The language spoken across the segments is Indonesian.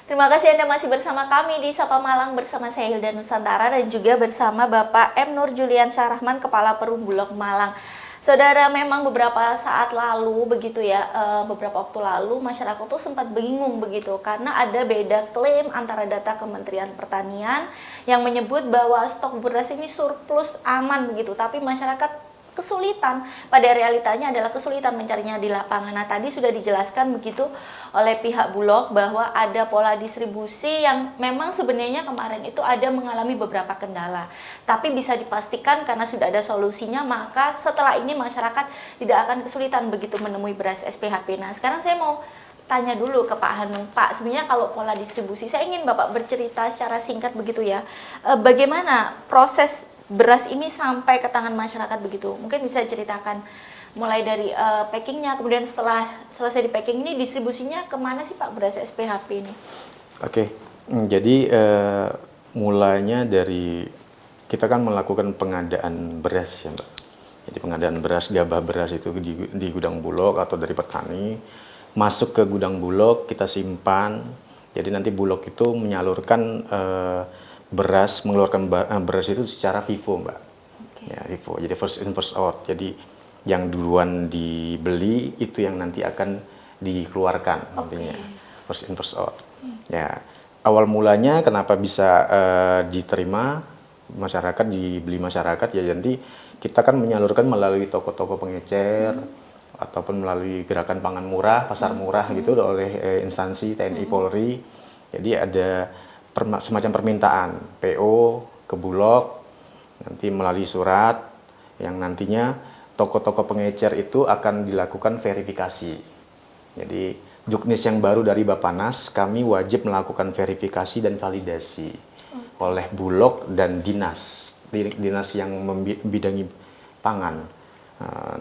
Terima kasih Anda masih bersama kami di Sapa Malang bersama saya Hilda Nusantara dan juga bersama Bapak M. Nur Julian Syarahman, Kepala Perum Bulog Malang. Saudara, memang beberapa saat lalu begitu ya, beberapa waktu lalu masyarakat tuh sempat bingung begitu karena ada beda klaim antara data Kementerian Pertanian yang menyebut bahwa stok beras ini surplus aman begitu, tapi masyarakat kesulitan, pada realitanya adalah kesulitan mencarinya di lapangan. Nah, tadi sudah dijelaskan begitu oleh pihak Bulog bahwa ada pola distribusi yang memang sebenarnya kemarin itu ada mengalami beberapa kendala. Tapi bisa dipastikan karena sudah ada solusinya, maka setelah ini masyarakat tidak akan kesulitan begitu menemui beras SPHP. Nah, sekarang saya mau tanya dulu ke Pak Hanung. Pak, sebenarnya kalau pola distribusi, saya ingin Bapak bercerita secara singkat begitu ya, bagaimana proses beras ini sampai ke tangan masyarakat begitu. Mungkin bisa diceritakan mulai dari packingnya, kemudian setelah selesai di packing ini distribusinya kemana sih Pak beras SPHP ini? Oke, jadi mulainya dari kita kan melakukan pengadaan beras ya Mbak. Jadi pengadaan beras, gabah beras itu di gudang Bulog atau dari petani, masuk ke gudang Bulog, kita simpan. Jadi nanti Bulog itu menyalurkan beras, mengeluarkan beras itu secara FIFO Mbak. Okay. Ya, FIFO. Jadi first in first out. Jadi yang duluan dibeli itu yang nanti akan dikeluarkan nantinya. First in first out. Ya, awal mulanya kenapa bisa diterima masyarakat, dibeli masyarakat ya nanti kita kan menyalurkan melalui toko-toko pengecer ataupun melalui gerakan pangan murah, pasar murah gitu oleh instansi TNI Polri. Jadi ada semacam permintaan PO ke Bulog nanti melalui surat yang nantinya toko-toko pengecer itu akan dilakukan verifikasi. Jadi juknis yang baru dari Bappenas kami wajib melakukan verifikasi dan validasi oleh Bulog dan dinas yang membidangi pangan.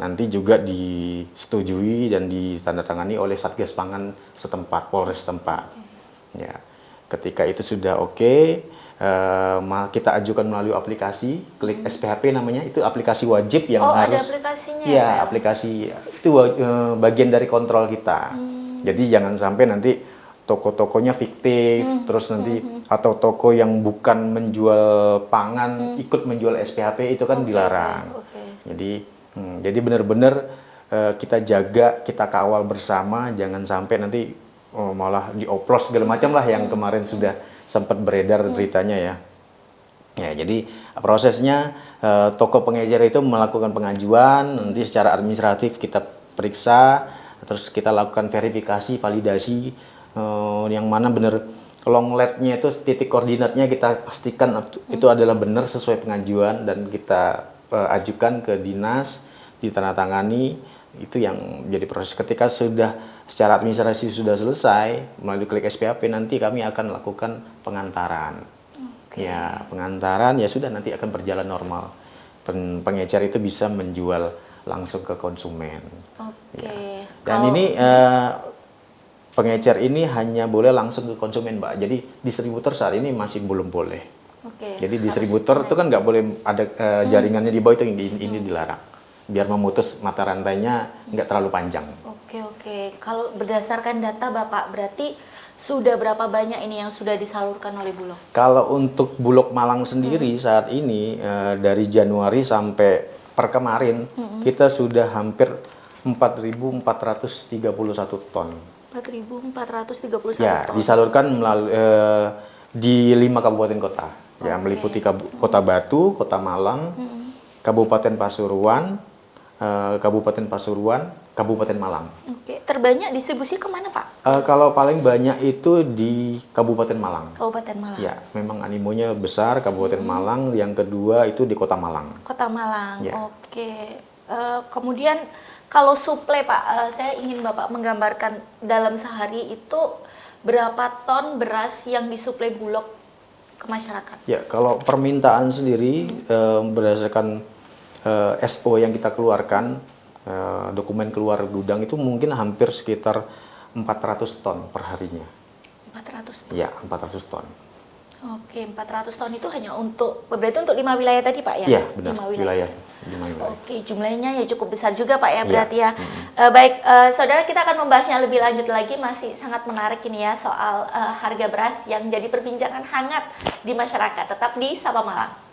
Nanti juga disetujui dan ditandatangani oleh Satgas Pangan setempat, Polres setempat. Ya. Ketika itu sudah oke, kita ajukan melalui aplikasi, klik SPHP namanya, itu aplikasi wajib yang harus. Ada aplikasinya ya? Aplikasi itu bagian dari kontrol kita. Jadi jangan sampai nanti toko-tokonya fiktif, terus nanti atau toko yang bukan menjual pangan ikut menjual SPHP itu kan dilarang. Jadi benar-benar kita jaga, kita kawal bersama, jangan sampai nanti malah dioplos segala macam lah yang kemarin sudah sempat beredar beritanya ya. Ya, jadi prosesnya toko pengecer itu melakukan pengajuan, nanti secara administratif kita periksa, terus kita lakukan verifikasi, validasi yang mana benar long lead-nya itu titik koordinatnya kita pastikan itu adalah benar sesuai pengajuan dan kita ajukan ke dinas, ditandatangani. Itu yang jadi proses. Ketika sudah secara administrasi sudah selesai melalui klik SPHP, nanti kami akan lakukan pengantaran. Ya, pengantaran ya sudah nanti akan berjalan normal. Pengecer itu bisa menjual langsung ke konsumen. Ya. Dan ini pengecer ini hanya boleh langsung ke konsumen Mbak. Jadi distributor saat ini masih belum boleh. Jadi distributor itu kan nggak boleh ada jaringannya di bawah, itu ini dilarang. Biar memutus mata rantainya nggak terlalu panjang. Oke. Kalau berdasarkan data Bapak, berarti sudah berapa banyak ini yang sudah disalurkan oleh Bulog? Kalau untuk Bulog Malang sendiri saat ini dari Januari sampai per kemarin kita sudah hampir 4.431 ton. 4.431 ya, ton. Disalurkan melalui di 5 kabupaten kota. Ya, meliputi Kota Batu, Kota Malang, Kabupaten Pasuruan, Kabupaten Malang. Terbanyak distribusi kemana Pak? Kalau paling banyak itu di Kabupaten Malang. Kabupaten Malang. Ya, memang animonya besar Kabupaten Malang. Yang kedua itu di Kota Malang. Kota Malang. Ya. Kemudian kalau suplai Pak, saya ingin Bapak menggambarkan dalam sehari itu berapa ton beras yang disuplai Bulog ke masyarakat? Ya, kalau permintaan sendiri berdasarkan SO yang kita keluarkan, dokumen keluar gudang itu mungkin hampir sekitar 400 ton per harinya. 400 ton? Ya, 400 ton. 400 ton itu hanya berarti untuk 5 wilayah tadi Pak ya? Iya, benar. 5 wilayah. 5 wilayah. Jumlahnya ya cukup besar juga Pak ya, berarti ya. Baik, saudara, kita akan membahasnya lebih lanjut lagi, masih sangat menarik ini ya soal harga beras yang jadi perbincangan hangat di masyarakat. Tetap di Sapa Malang.